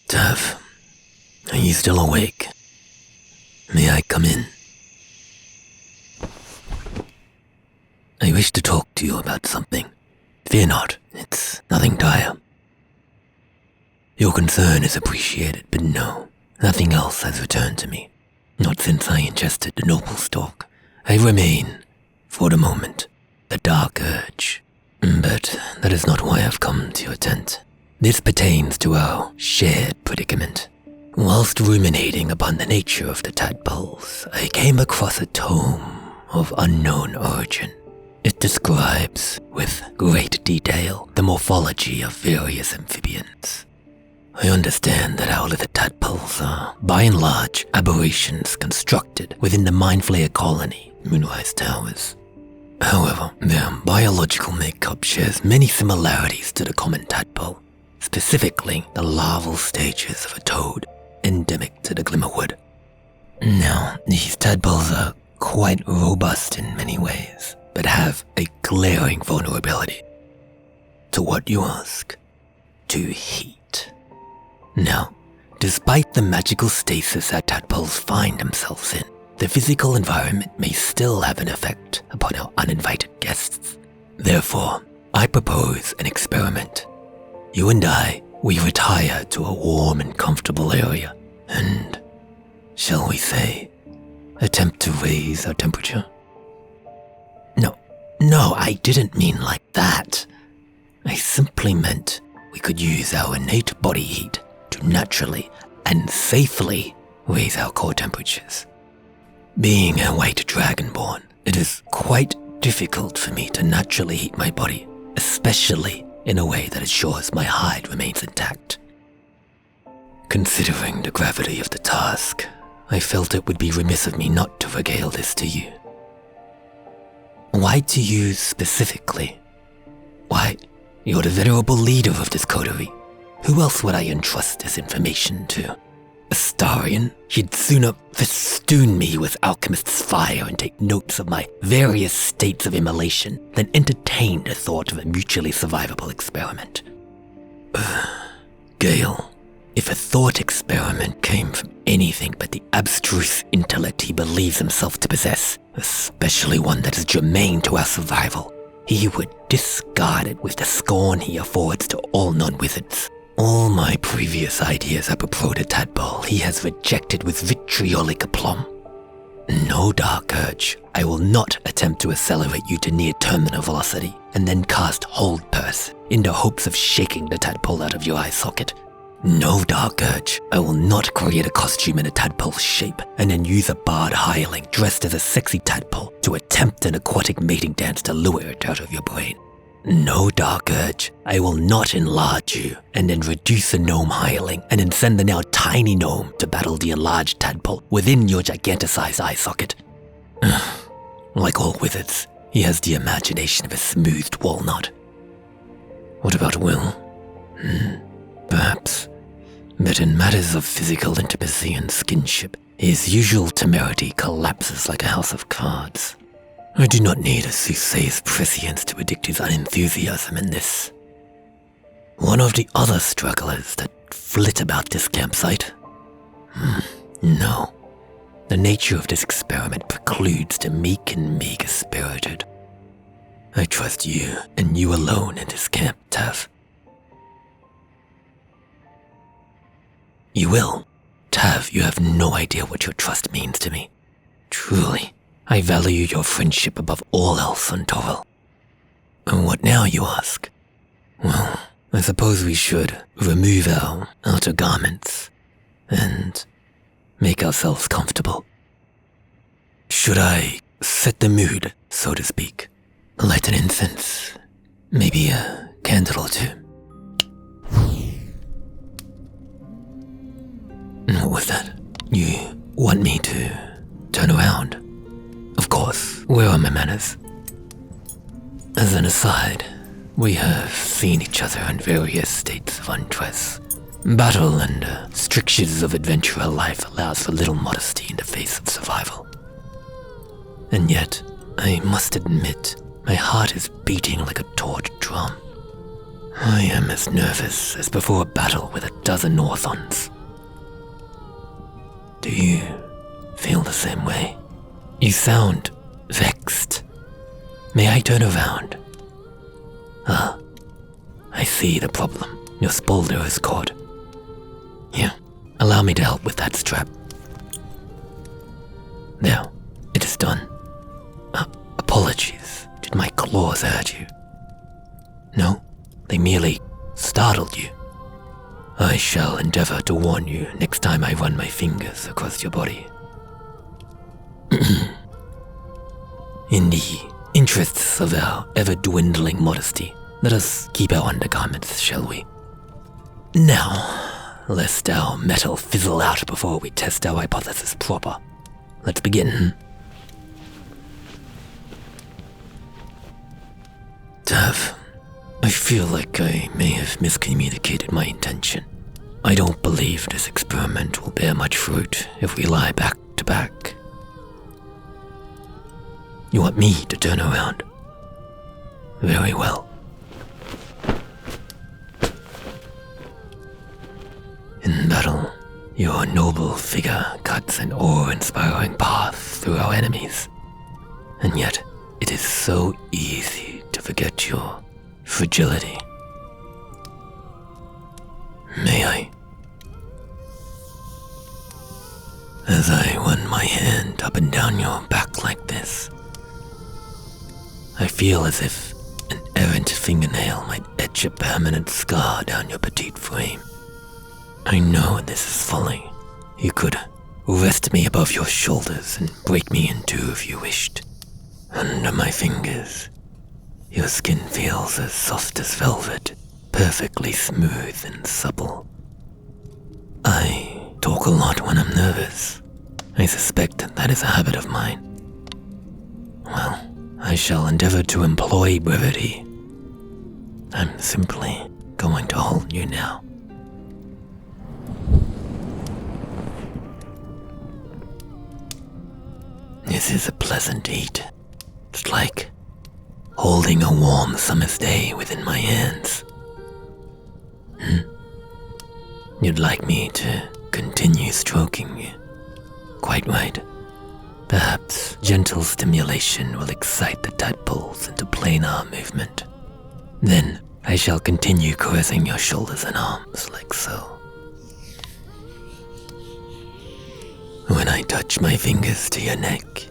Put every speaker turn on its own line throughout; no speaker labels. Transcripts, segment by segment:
Tav, are you still awake? May I come in? I wish to talk to you about something. Fear not, it's nothing dire. Your concern is appreciated, but no, nothing else has returned to me. Not since I ingested the noble stalk. I remain, for the moment, the dark urge. But that is not why I've come to your tent. This pertains to our shared predicament. Whilst ruminating upon the nature of the tadpoles, I came across a tome of unknown origin. It describes, with great detail, the morphology of various amphibians. I understand that our little tadpoles are, by and large, aberrations constructed within the Mind Flayer colony, Moonrise Towers. However, their biological makeup shares many similarities to the common tadpole, specifically the larval stages of a toad, endemic to the Glimmerwood. Now, these tadpoles are quite robust in many ways, but have a glaring vulnerability. To what, you ask? To heat. Now, despite the magical stasis that tadpoles find themselves in, the physical environment may still have an effect upon our uninvited guests. Therefore, I propose an experiment. You and I, we retire to a warm and comfortable area and, shall we say, attempt to raise our temperature? No, I didn't mean like that. I simply meant we could use our innate body heat to naturally and safely raise our core temperatures. Being a white dragonborn, it is quite difficult for me to naturally heat my body, especially in a way that ensures my hide remains intact. Considering the gravity of the task, I felt it would be remiss of me not to regale this to you. Why to you specifically? Why, you're the venerable leader of this coterie. Who else would I entrust this information to? Astarion? He'd sooner festoon me with alchemist's fire and take notes of my various states of immolation than entertain the thought of a mutually survivable experiment. Gale, if a thought experiment came from anything but the abstruse intellect he believes himself to possess, especially one that is germane to our survival, he would discard it with the scorn he affords to all non-wizards. All my previous ideas apropos the tadpole he has rejected with vitriolic aplomb. No, dark urge, I will not attempt to accelerate you to near terminal velocity and then cast hold purse in the hopes of shaking the tadpole out of your eye socket. No, dark urge, I will not create a costume in a tadpole's shape and then use a barred hireling dressed as a sexy tadpole to attempt an aquatic mating dance to lure it out of your brain. No, dark urge, I will not enlarge you and then reduce a gnome hireling and then send the now tiny gnome to battle the enlarged tadpole within your giganticized eye socket. Like all wizards, he has the imagination of a smoothed walnut. What about Will? Perhaps. But in matters of physical intimacy and skinship, his usual temerity collapses like a house of cards. I do not need a soothsayer's prescience to predict his unenthusiasm in this. One of the other strugglers that flit about this campsite? No. The nature of this experiment precludes the meek and meager-spirited. I trust you, and you alone in this camp, Tav. You will. Tav, you have no idea what your trust means to me. Truly. I value your friendship above all else on Toril. And what now, you ask? Well, I suppose we should remove our outer garments and make ourselves comfortable. Should I set the mood, so to speak? Light an incense, maybe a candle or two. What was that? You want me to turn around? Of course, where are my manners? As an aside, we have seen each other in various states of undress. Battle and strictures of adventurer life allows for little modesty in the face of survival. And yet, I must admit, my heart is beating like a torch drum. I am as nervous as before a battle with a dozen Orthons. Do you feel the same way? You sound vexed. May I turn around? I see the problem. Your Baldur is caught. Here, allow me to help with that strap. There, it is done. Apologies. Did my claws hurt you? No, they merely startled you. I shall endeavor to warn you next time I run my fingers across your body. In the interests of our ever-dwindling modesty, let us keep our undergarments, shall we? Now, lest our metal fizzle out before we test our hypothesis proper, let's begin. Tav, I feel like I may have miscommunicated my intention. I don't believe this experiment will bear much fruit if we lie back to back. You want me to turn around? Very well. In battle, your noble figure cuts an awe-inspiring path through our enemies. And yet, it is so easy to forget your fragility. May I? As I run my hand up and down your back like this, I feel as if an errant fingernail might etch a permanent scar down your petite frame. I know this is folly. You could rest me above your shoulders and break me in two if you wished. Under my fingers, your skin feels as soft as velvet, perfectly smooth and supple. I talk a lot when I'm nervous. I suspect that is a habit of mine. Well, I shall endeavor to employ brevity. I'm simply going to hold you now. This is a pleasant heat. It's like holding a warm summer's day within my hands. You'd like me to continue stroking you? Quite right. Perhaps gentle stimulation will excite the tadpoles into planar movement. Then I shall continue caressing your shoulders and arms like so. When I touch my fingers to your neck,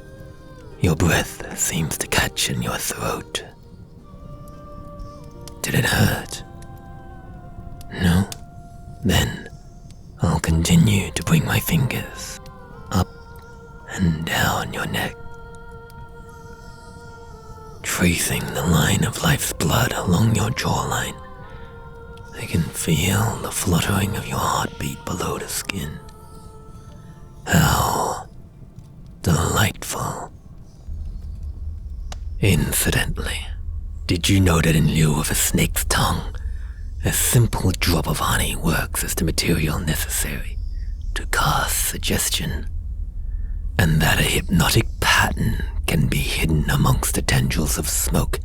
your breath seems to catch in your throat. Did it hurt? No? Then I'll continue to bring my fingers up and down your neck, tracing the line of life's blood along your jawline. I can feel the fluttering of your heartbeat below the skin. How delightful. Incidentally, did you know that in lieu of a snake's tongue, a simple drop of honey works as the material necessary to cast suggestion, and that a hypnotic pattern can be hidden amongst the tendrils of smoke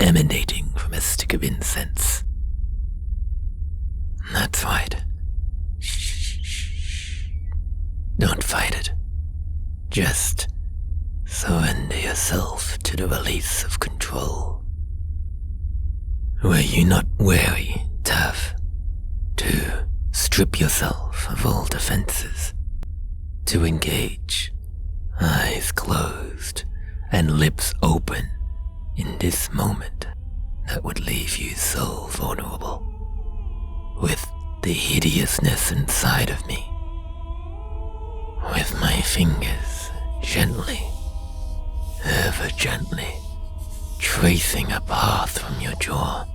emanating from a stick of incense? That's right. Shh. Don't fight it. Just surrender yourself to the release of control. Were you not wary, Tav, to strip yourself of all defenses, to engage, eyes closed and lips open in this moment that would leave you so vulnerable, with the hideousness inside of me? With my fingers gently, ever gently, tracing a path from your jaw,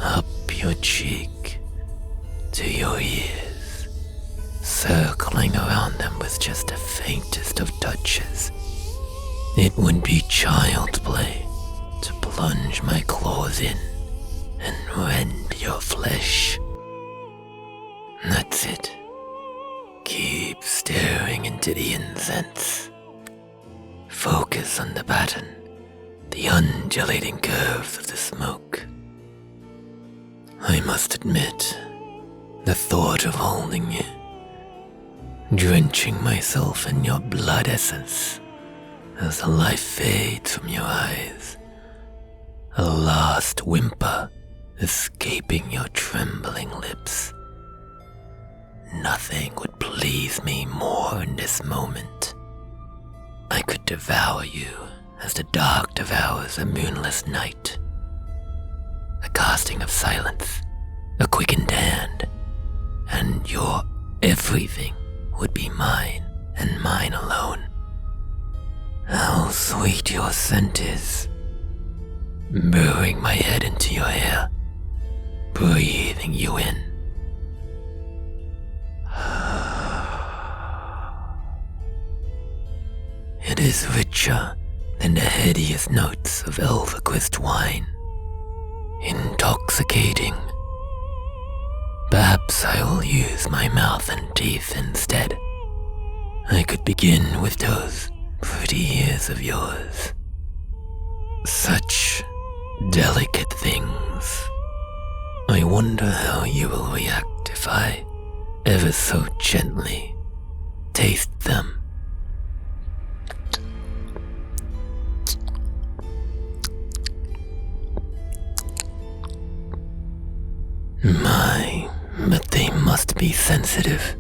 up your cheek, to your ears, circling around them with just the faintest of touches. It would be child's play to plunge my claws in and rend your flesh. That's it. Keep staring into the incense. Focus on the pattern, the undulating curves of the smoke. I must admit, the thought of holding you, drenching myself in your blood essence as the life fades from your eyes, a last whimper escaping your trembling lips. Nothing would please me more in this moment. I could devour you as the dark devours a moonless night. A casting of silence, a quickened hand, and your everything would be mine and mine alone. How sweet your scent is, burrowing my head into your hair, breathing you in. It is richer than the headiest notes of Elverquist wine, intoxicating. Perhaps I will use my mouth and teeth instead. I could begin with those pretty ears of yours. Such delicate things. I wonder how you will react if I ever so gently taste them. My, but they must be sensitive.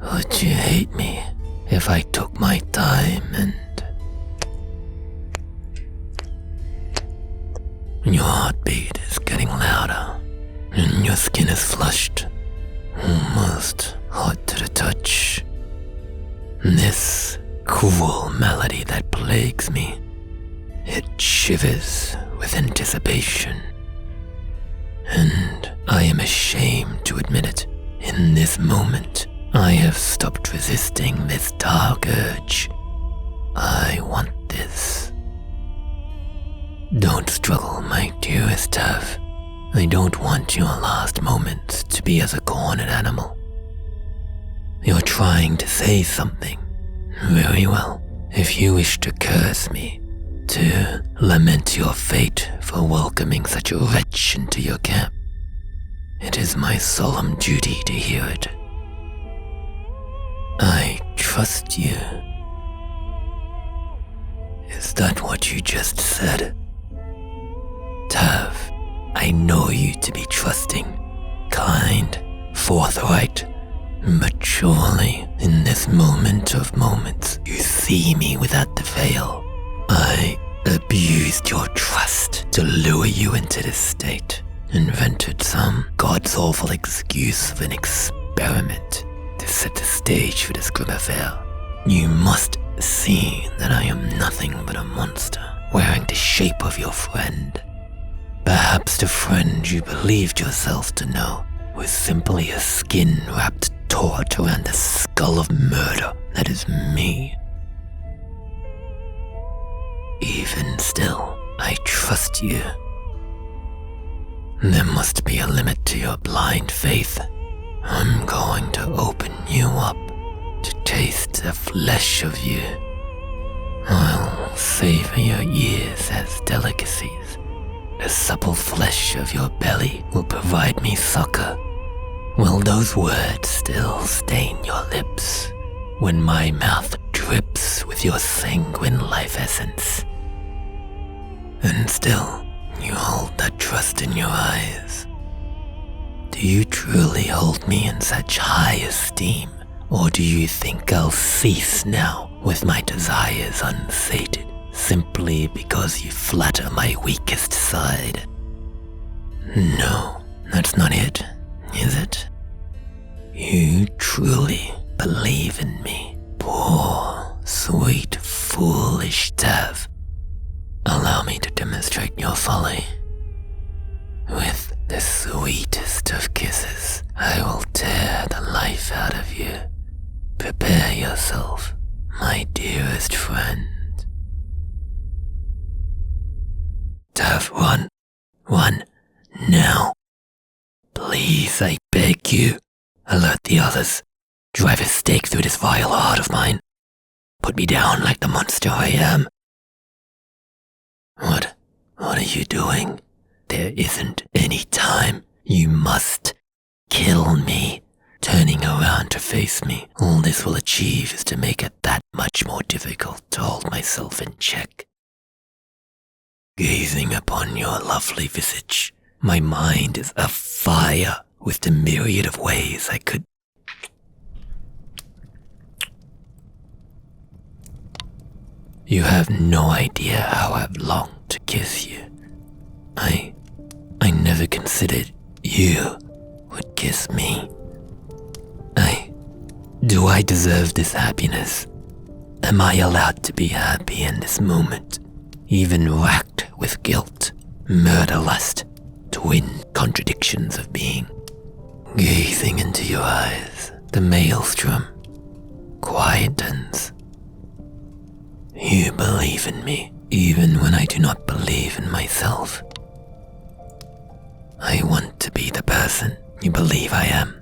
Would you hate me if I took my time and... Your heartbeat is getting louder, and your skin is flushed, almost hot to the touch. This cruel malady that plagues me, it shivers with anticipation. And I am ashamed to admit it, in this moment, I have stopped resisting this dark urge. I want this. Don't struggle, my dearest Tav. I don't want your last moments to be as a cornered animal. You're trying to say something. Very well. If you wish to curse me, to lament your fate for welcoming such a wretch into your camp, it is my solemn duty to hear it. I trust you. Is that what you just said? Tav, I know you to be trusting, kind, forthright, but surely in this moment of moments you see me without the veil. I abused your trust to lure you into this state, invented some god's awful excuse of an experiment to set the stage for this grim affair. You must see that I am nothing but a monster wearing the shape of your friend. Perhaps the friend you believed yourself to know was simply a skin-wrapped taut around the skull of murder that is me. Even still, I trust you. There must be a limit to your blind faith. I'm going to open you up to taste the flesh of you. I'll savor your ears as delicacies. The supple flesh of your belly will provide me succor. Will those words still stain your lips when my mouth drips with your sanguine life essence? And still, you hold that trust in your eyes. Do you truly hold me in such high esteem, or do you think I'll cease now with my desires unsated, simply because you flatter my weakest side? No, that's not it, is it? You truly believe in me, poor, sweet, foolish Tav. Allow me to demonstrate your folly. With the sweetest of kisses, I will tear the life out of you. Prepare yourself, my dearest friend. Tav, run, now. Please, I beg you. Alert the others. Drive a stake through this vile heart of mine. Put me down like the monster I am. What are you doing? There isn't any time. You must kill me. Turning around to face me, all this will achieve is to make it that much more difficult to hold myself in check. Gazing upon your lovely visage, my mind is afire with the myriad of ways I could... You have no idea how I've longed to kiss you. I never considered you would kiss me. Do I deserve this happiness? Am I allowed to be happy in this moment, even racked with guilt, murder lust, twin contradictions of being? Gazing into your eyes, the maelstrom quietens. You believe in me, even when I do not believe in myself. I want to be the person you believe I am.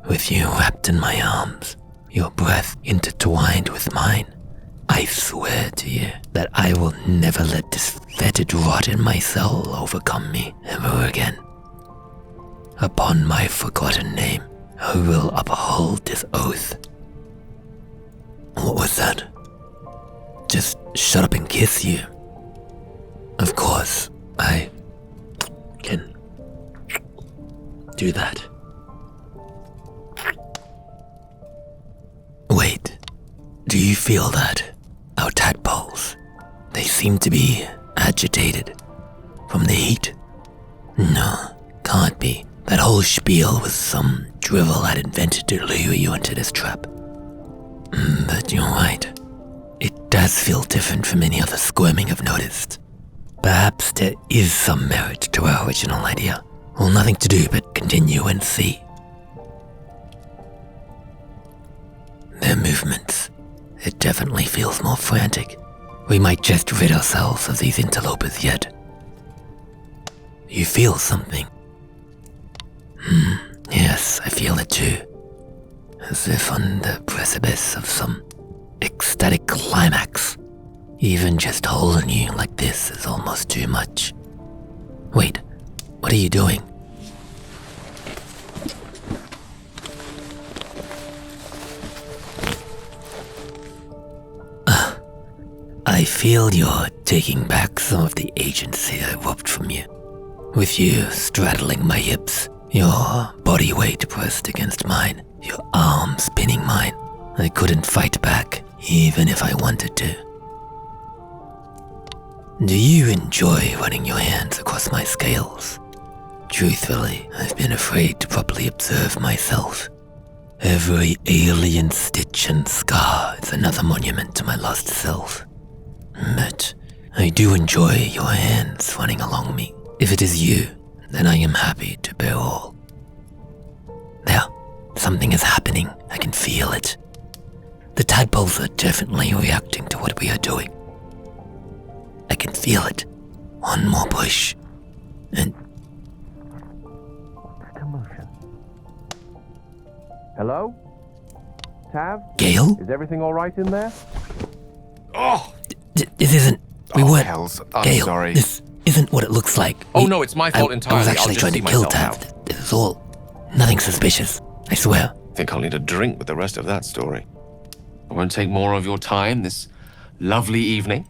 With you wrapped in my arms, your breath intertwined with mine, I swear to you that I will never let this fetid rot in my soul overcome me ever again. Upon my forgotten name, I will uphold this oath. What was that? Just shut up and kiss you. Of course, I can do that. Wait, do you feel that? Our tadpoles, they seem to be agitated from the heat. No, can't be. That whole spiel was some drivel I'd invented to lure you into this trap. But you're right. It does feel different from any other squirming I've noticed. Perhaps there is some merit to our original idea. Well, nothing to do but continue and see. Their movements, it definitely feels more frantic. We might just rid ourselves of these interlopers yet. You feel something? Yes, I feel it too. As if on the precipice of some ecstatic climax. Even just holding you like this is almost too much. Wait, what are you doing? I feel you're taking back some of the agency I robbed from you. With you straddling my hips, your body weight pressed against mine, your arms pinning mine, I couldn't fight back, even if I wanted to. Do you enjoy running your hands across my scales? Truthfully, I've been afraid to properly observe myself. Every alien stitch and scar is another monument to my lost self. But I do enjoy your hands running along me. If it is you, then I am happy to bear all. There, something is happening. I can feel it. The tadpoles are definitely reacting to what we are doing. I can feel it. One more push, and...
Commotion. Hello? Tav?
Gale?
Is everything all right in there?
Oh!
This isn't... We weren't...
Hells. I'm
Gale,
sorry.
this isn't what it looks like.
Oh, no, it's my fault entirely.
I was actually
I'll just
trying to
see
kill
myself
Tav. This is all. Nothing suspicious. I swear.
I think I'll need a drink with the rest of that story. I won't take more of your time this lovely evening.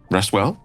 Rest well.